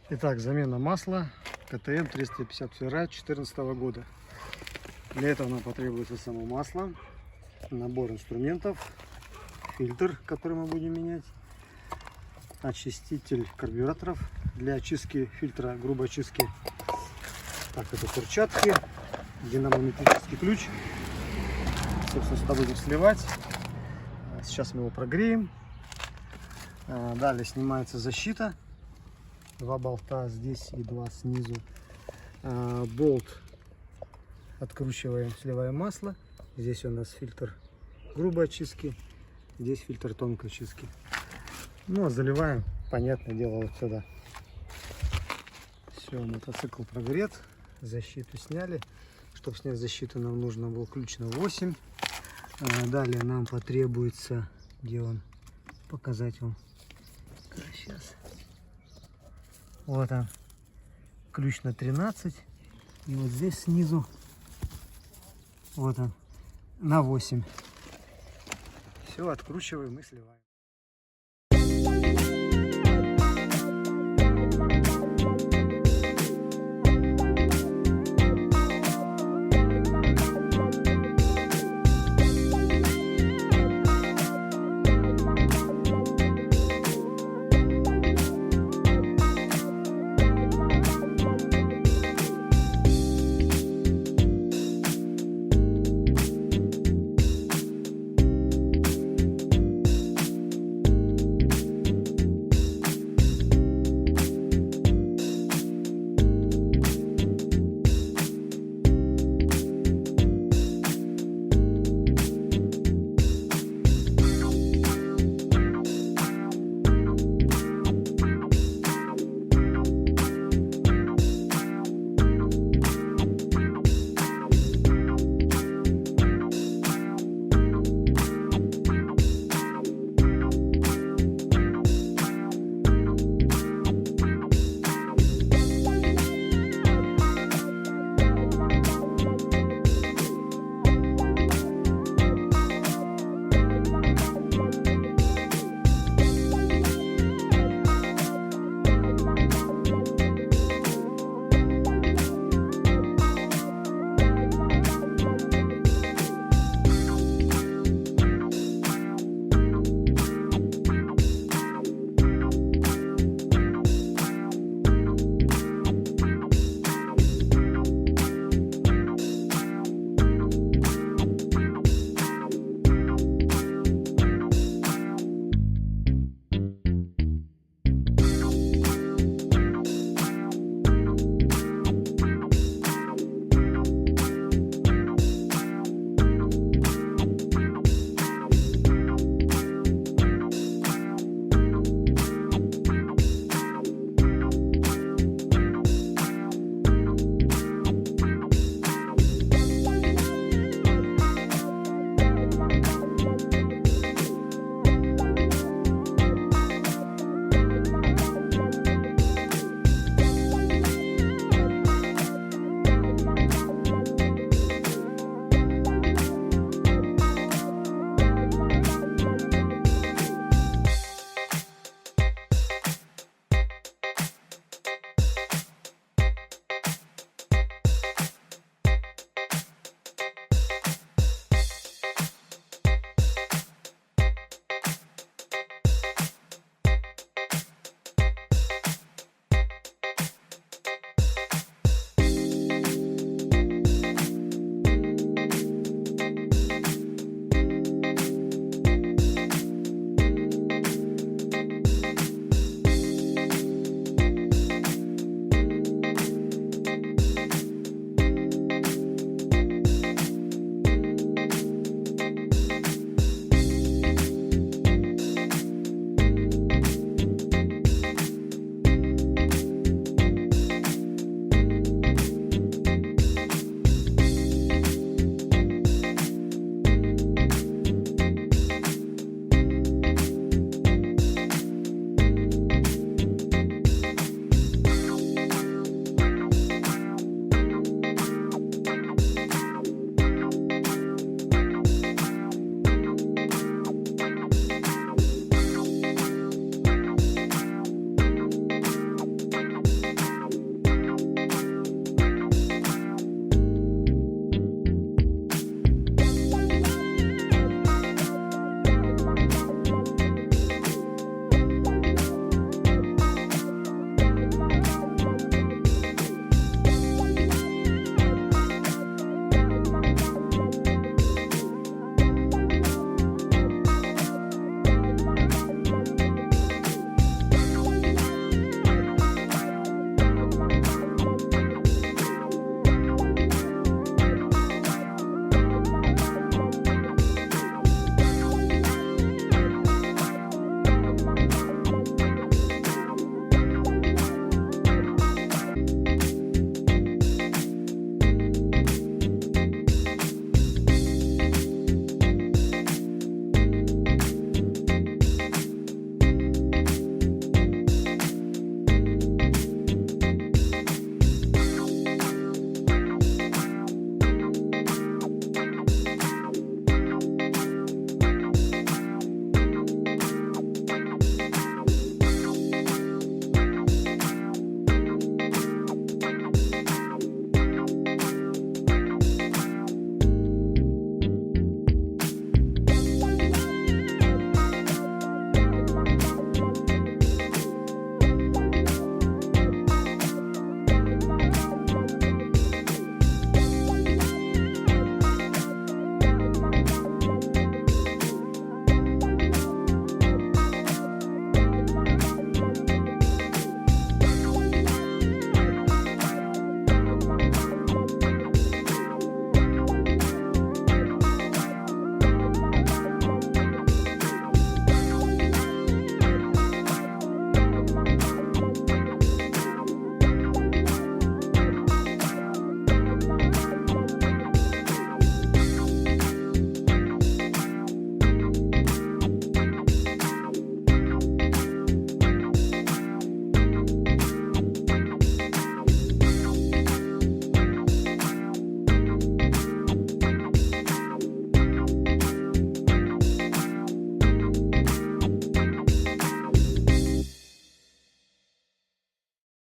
Итак, замена масла КТМ 350 Freeride 2014 года. Для этого нам потребуется само масло, набор инструментов, фильтр, который мы будем менять, очиститель карбюраторов для очистки фильтра, грубой очистки. Так, это перчатки, динамометрический ключ. Собственно, сюда будем сливать. Сейчас мы его прогреем. Далее снимается защита. Два болта здесь и два снизу. Болт откручиваем, сливаем масло. Здесь у нас фильтр грубой очистки, здесь фильтр тонкой очистки. Ну а заливаем, понятное дело, вот сюда. Все, мотоцикл прогрет, защиту сняли. Чтобы снять защиту, нам нужно был ключ на 8. Далее нам потребуется, где он, показать вам. Сейчас. Вот он, ключ на 13. И вот здесь снизу, вот он, на 8. Все, откручиваем и сливаем.